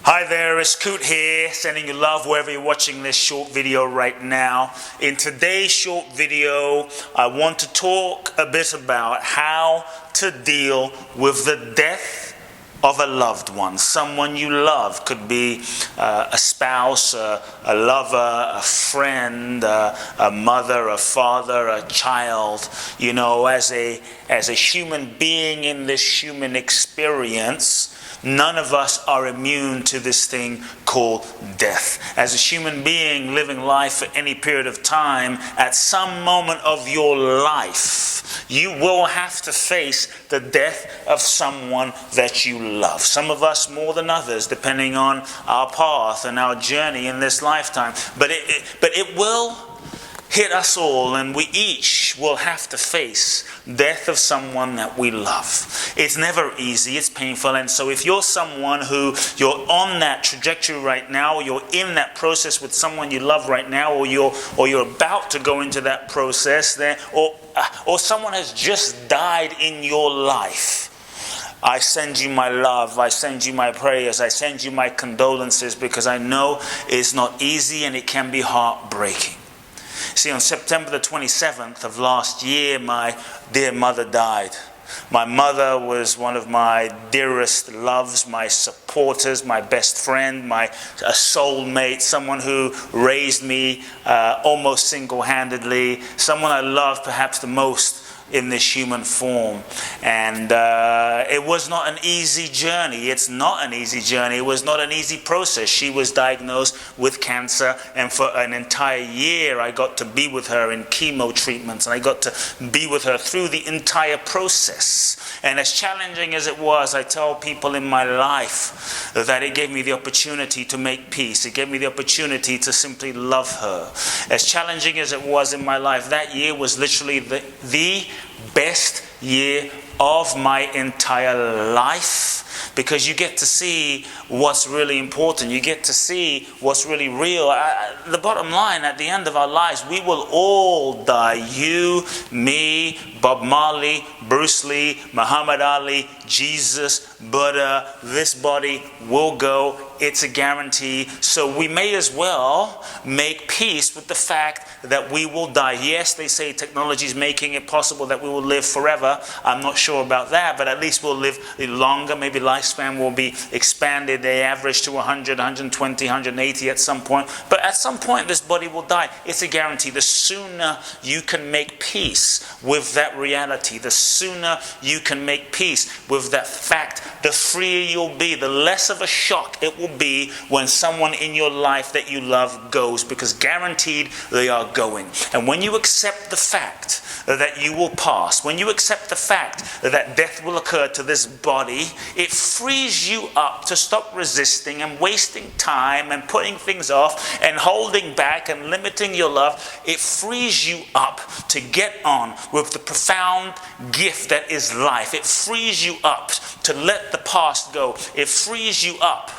Hi there, it's Kute here, sending you love wherever you're watching this short video right now. In today's short video, I want to talk a bit about how to deal with the death of a loved one. Someone you love. Could be a spouse, a lover, a friend, a mother, a father, a child. You know, as a human being in this human experience, none of us are immune to this thing called death. As a human being living life for any period of time, at some moment of your life, you will have to face the death of someone that you love. Some of us more than others, depending on our path and our journey in this lifetime. But it will hit us all, and we each will have to face death of someone that we love. It's never easy, it's painful. And so if you're someone who you're on that trajectory right now, or you're in that process with someone you love right now, or you're about to go into that process there, or someone has just died in your life, I send you my love, I send you my prayers, I send you my condolences, because I know it's not easy and it can be heartbreaking. See, on September the 27th of last year, my dear mother died. My mother was one of my dearest loves, my supporters, my best friend, my soulmate, someone who raised me almost single-handedly, someone I loved perhaps the most in this human form. And it was not an easy journey. It's not an easy journey. It was not an easy process. She was diagnosed with cancer, and for an entire year I got to be with her in chemo treatments, and I got to be with her through the entire process. And as challenging as it was, I tell people in my life that it gave me the opportunity to make peace. It gave me the opportunity to simply love her. As challenging as it was in my life, that year was literally the best year of my entire life, because you get to see what's really important. You get to see what's really real. The bottom line, at the end of our lives, we will all die. You, me, Bob Marley, Bruce Lee, Muhammad Ali, Jesus, Buddha. This body will go. It's a guarantee. So we may as well make peace with the fact that we will die. Yes, they say technology is making it possible that we will live forever. I'm not sure about that, but at least we'll live longer. Maybe lifespan will be expanded. They average to 100, 120, 180 at some point. But at some point, this body will die. It's a guarantee. The sooner you can make peace with that reality, the sooner you can make peace with that fact, the freer you'll be, the less of a shock it will be when someone in your life that you love goes, because guaranteed they are going. And when you accept the fact that you will pass, when you accept the fact that death will occur to this body, it frees you up to stop resisting and wasting time and putting things off and holding back and limiting your love. It frees you up to get on with the profound gift that is life. It frees you up to let the past go. It frees you up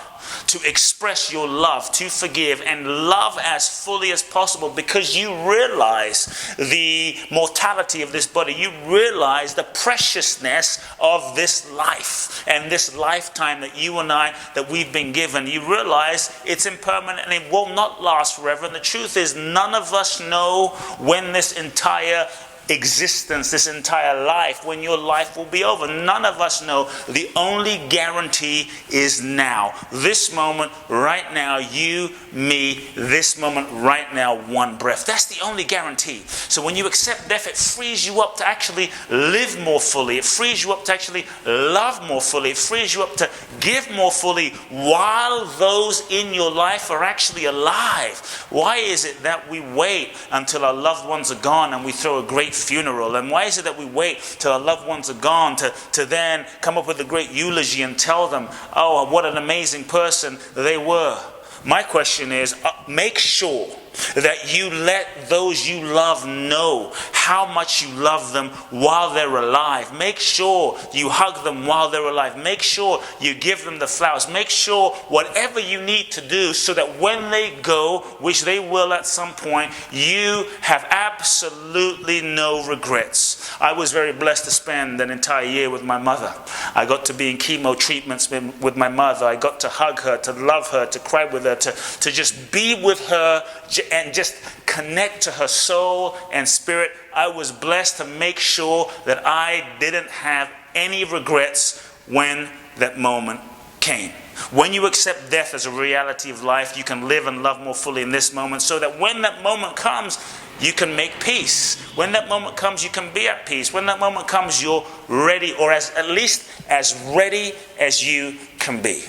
to express your love, to forgive and love as fully as possible, because you realize the mortality of this body. You realize the preciousness of this life and this lifetime that you and I, that we've been given. You realize it's impermanent and it will not last forever. And the truth is, none of us know when this entire existence, this entire life, when your life will be over. None of us know. The only guarantee is now. This moment right now, you, me, this moment right now, one breath. That's the only guarantee. So when you accept death, it frees you up to actually live more fully. It frees you up to actually love more fully. It frees you up to give more fully while those in your life are actually alive. Why is it that we wait until our loved ones are gone and we throw a great funeral? And why is it that we wait till our loved ones are gone to then come up with a great eulogy and tell them, oh, what an amazing person they were? My question is, make sure that you let those you love know how much you love them while they're alive. Make sure you hug them while they're alive. Make sure you give them the flowers. Make sure whatever you need to do so that when they go, which they will at some point, you have absolutely no regrets. I was very blessed to spend an entire year with my mother. I got to be in chemo treatments with my mother. I got to hug her, to love her, to cry with her, to just be with her and just connect to her soul and spirit. I was blessed to make sure that I didn't have any regrets when that moment came. When you accept death as a reality of life, you can live and love more fully in this moment, so that when that moment comes, you can make peace. When that moment comes, you can be at peace. When that moment comes, you're ready, or at least as ready as you can be.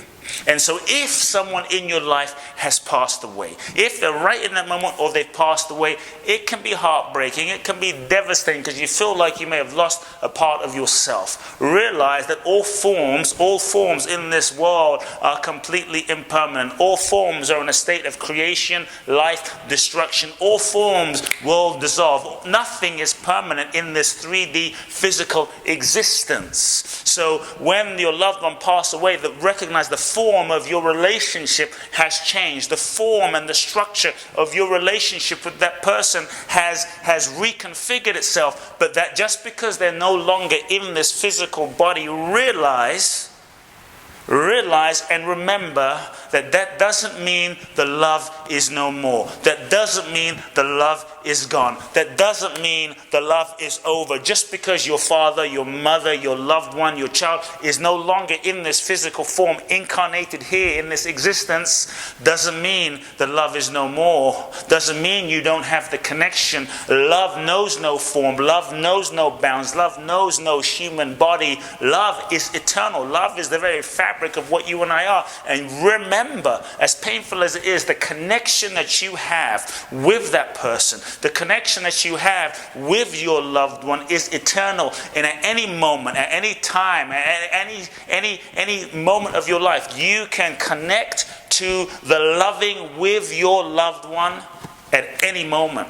And so if someone in your life has passed away, if they're right in that moment or they've passed away, it can be heartbreaking. It can be devastating because you feel like you may have lost a part of yourself. Realize that all forms in this world are completely impermanent. All forms are in a state of creation, life, destruction. All forms will dissolve. Nothing is permanent in this 3D physical existence. So when your loved one passes away, recognize the form of your relationship has changed. The form and the structure of your relationship with that person has reconfigured itself. But that just because they're no longer in this physical body, realize and remember that doesn't mean the love is no more. That doesn't mean the love is gone. That doesn't mean the love is over. Just because your father, your mother, your loved one, your child is no longer in this physical form, incarnated here in this existence, doesn't mean the love is no more. Doesn't mean you don't have the connection. Love knows no form. Love knows no bounds. Love knows no human body. Love is eternal. Love is the very fabric of what you and I are. And remember, as painful as it is, the connection that you have with that person, the connection that you have with your loved one is eternal. And at any moment, at any time, at any moment of your life, you can connect to the loving with your loved one at any moment.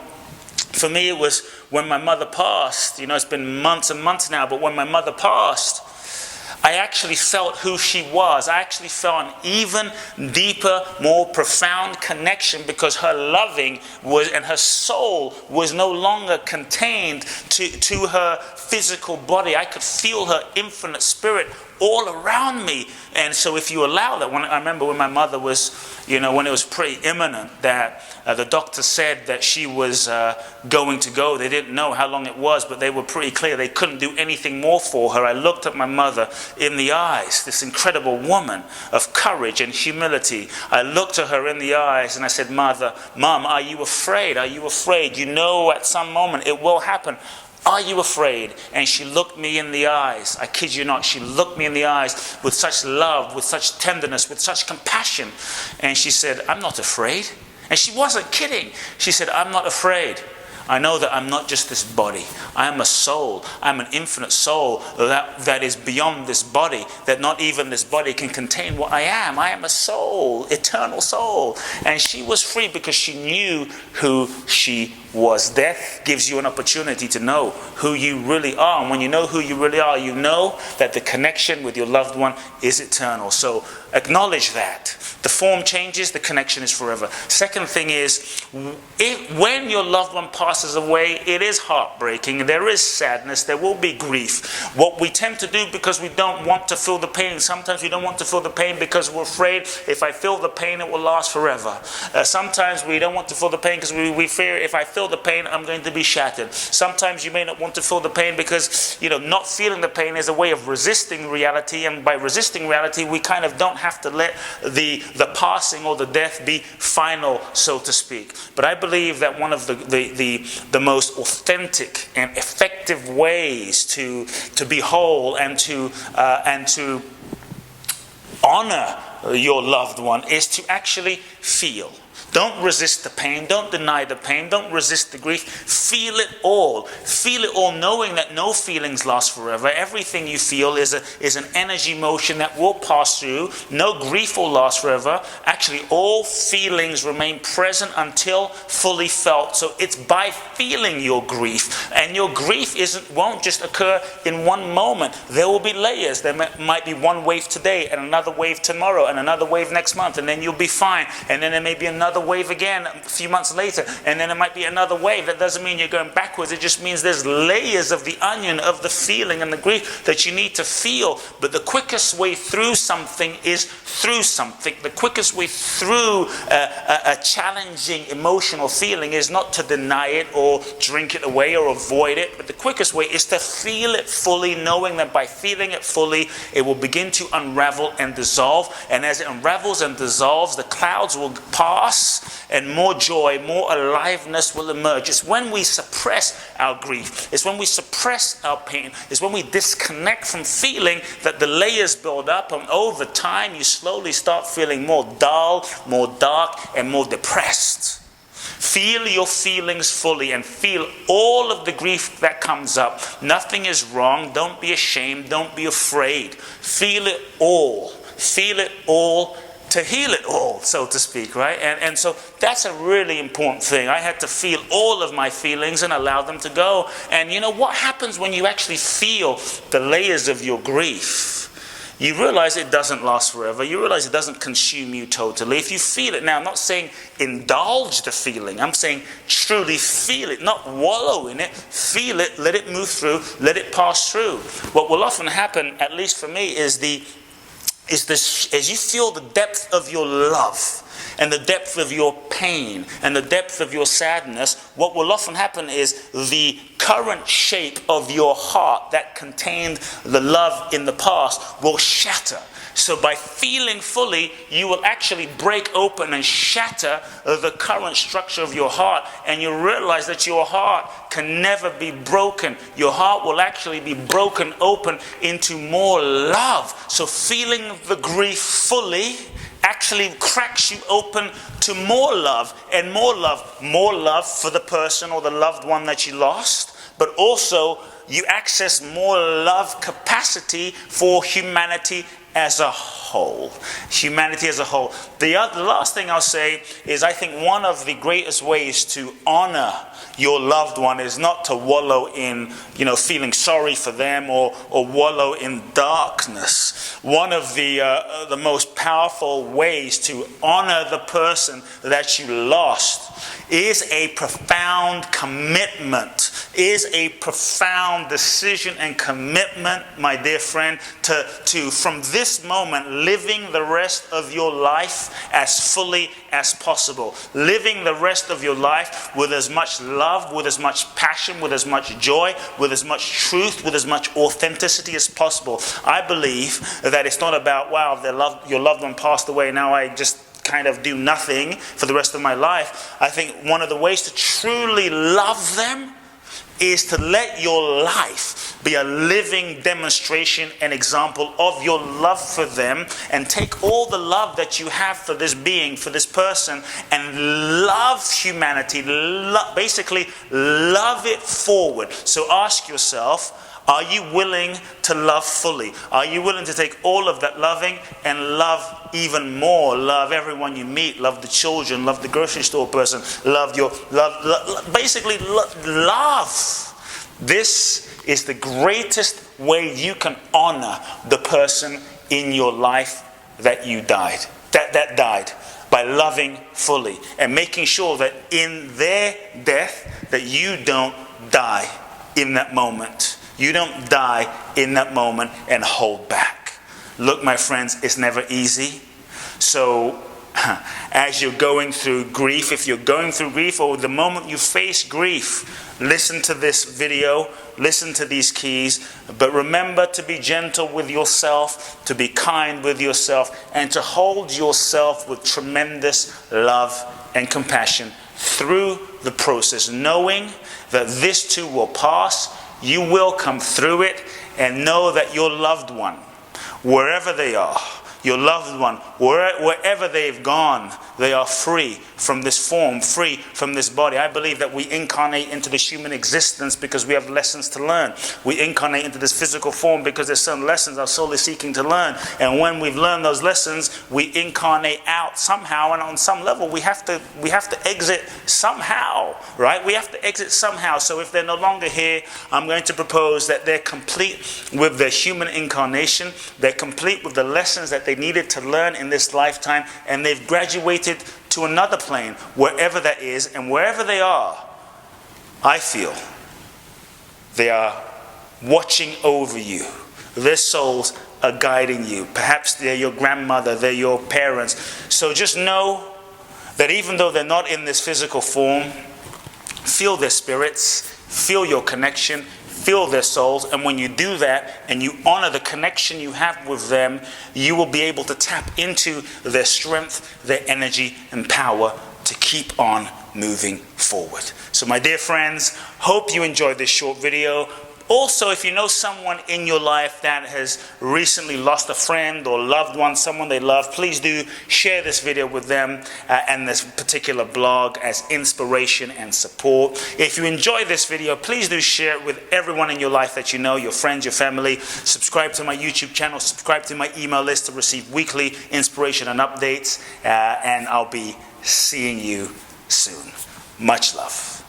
For me, it was when my mother passed. It's been months and months now, but when my mother passed, I actually felt who she was. I actually felt an even deeper, more profound connection, because her loving was, and her soul was no longer contained to her physical body. I could feel her infinite spirit all around me. And so if you allow that, I remember when my mother was, when it was pretty imminent that the doctor said that she was going to go. They didn't know how long it was, but they were pretty clear they couldn't do anything more for her. I looked at my mother in the eyes, this incredible woman of courage and humility. I looked at her in the eyes and I said, Mom, are you afraid? Are you afraid? At some moment it will happen. Are you afraid? And she looked me in the eyes. I kid you not. She looked me in the eyes with such love, with such tenderness, with such compassion. And she said, I'm not afraid. And she wasn't kidding. She said, I'm not afraid. I know that I'm not just this body. I am a soul. I'm an infinite soul that is beyond this body, that not even this body can contain what I am. I am a soul, eternal soul. And she was free because she knew who she was. Death gives you an opportunity to know who you really are. And when you know who you really are, you know that the connection with your loved one is eternal. So acknowledge that. The form changes, the connection is forever. Second thing is, when your loved one passes away, it is heartbreaking. There is sadness. There will be grief. What we tend to do, because we don't want to feel the pain, sometimes we don't want to feel the pain because we're afraid if I feel the pain, it will last forever. Sometimes we don't want to feel the pain because we fear if I feel the pain, I'm going to be shattered. Sometimes you may not want to feel the pain because, not feeling the pain is a way of resisting reality. And by resisting reality, we kind of don't have to let the passing or the death be final, so to speak. But I believe that one of the most authentic and effective ways to be whole and to honor your loved one is to actually feel. Don't resist the pain. Don't deny the pain. Don't resist the grief. Feel it all. Feel it all, knowing that no feelings last forever. Everything you feel is an energy motion that will pass through. No grief will last forever. Actually, all feelings remain present until fully felt. So it's by feeling your grief. And your grief won't just occur in one moment. There will be layers. There might be one wave today and another wave tomorrow and another wave next month, and then you'll be fine. And then there may be another wave again a few months later, and then it might be another wave. That doesn't mean you're going backwards. It just means there's layers of the onion of the feeling and the grief that you need to feel. But the quickest way through something is through something. The quickest way through a challenging emotional feeling is not to deny it or drink it away or avoid it, but the quickest way is to feel it fully, knowing that by feeling it fully, it will begin to unravel and dissolve. And as it unravels and dissolves, the clouds will pass and more joy, more aliveness will emerge. It's when we suppress our grief, it's when we suppress our pain, it's when we disconnect from feeling that the layers build up, and over time you slowly start feeling more dull, more dark, and more depressed. Feel your feelings fully and feel all of the grief that comes up. Nothing is wrong. Don't be ashamed. Don't be afraid. Feel it all. Feel it all to heal it all, so to speak, right? And so that's a really important thing. I had to feel all of my feelings and allow them to go. And you know what happens when you actually feel the layers of your grief? You realize it doesn't last forever. You realize it doesn't consume you totally. If you feel it now, I'm not saying indulge the feeling. I'm saying truly feel it, not wallow in it. Feel it, let it move through, let it pass through. What will often happen, at least for me, is as you feel the depth of your love and the depth of your pain and the depth of your sadness, what will often happen is the current shape of your heart that contained the love in the past will shatter. So by feeling fully, you will actually break open and shatter the current structure of your heart, and you realize that your heart can never be broken. Your heart will actually be broken open into more love. So feeling the grief fully actually cracks you open to more love and more love for the person or the loved one that you lost, but also you access more love capacity for humanity as a whole. Humanity as a whole. The last thing I'll say is I think one of the greatest ways to honor your loved one is not to wallow in, feeling sorry for them or wallow in darkness. One of the most powerful ways to honor the person that you lost is a profound commitment, is a profound decision and commitment, my dear friend, to from this moment living the rest of your life as fully as possible. Living the rest of your life with as much love, with as much passion, with as much joy, with as much truth, with as much authenticity as possible. I believe that it's not about, wow, your loved one passed away, now I just kind of do nothing for the rest of my life. I think one of the ways to truly love them is to let your life be a living demonstration and example of your love for them, and take all the love that you have for this being, for this person, and love humanity, basically love it forward. So ask yourself, are you willing to love fully? Are you willing to take all of that loving and love even more? Love everyone you meet. Love the children. Love the grocery store person. Basically love. This is the greatest way you can honor the person in your life that died, by loving fully and making sure that in their death that you don't die in that moment. You don't die in that moment and hold back. Look, my friends, it's never easy. So as you're going through grief, if you're going through grief, or the moment you face grief, listen to this video, listen to these keys, but remember to be gentle with yourself, to be kind with yourself, and to hold yourself with tremendous love and compassion through the process, knowing that this too will pass. You will come through it, and know that your loved one, wherever they are, your loved one, wherever they've gone, they are free from this form, free from this body. I believe that we incarnate into this human existence because we have lessons to learn. We incarnate into this physical form because there's some lessons our soul is seeking to learn. And when we've learned those lessons, we incarnate out somehow, and on some level we have to exit somehow, right? We have to exit somehow. So if they're no longer here, I'm going to propose that they're complete with their human incarnation. They're complete with the lessons that they needed to learn in this lifetime, and they've graduated to another plane, wherever that is. And wherever they are, I feel they are watching over you. Their souls are guiding you. Perhaps they're your grandmother, they're your parents. So just know that even though they're not in this physical form, feel their spirits, feel your connection, feel their souls. And when you do that and you honor the connection you have with them, you will be able to tap into their strength, their energy and power to keep on moving forward. So my dear friends, hope you enjoyed this short video. Also, if you know someone in your life that has recently lost a friend or loved one, someone they love, please do share this video with them and this particular blog as inspiration and support. If you enjoy this video, please do share it with everyone in your life that you know, your friends, your family. Subscribe to my YouTube channel, subscribe to my email list to receive weekly inspiration and updates, and I'll be seeing you soon. Much love.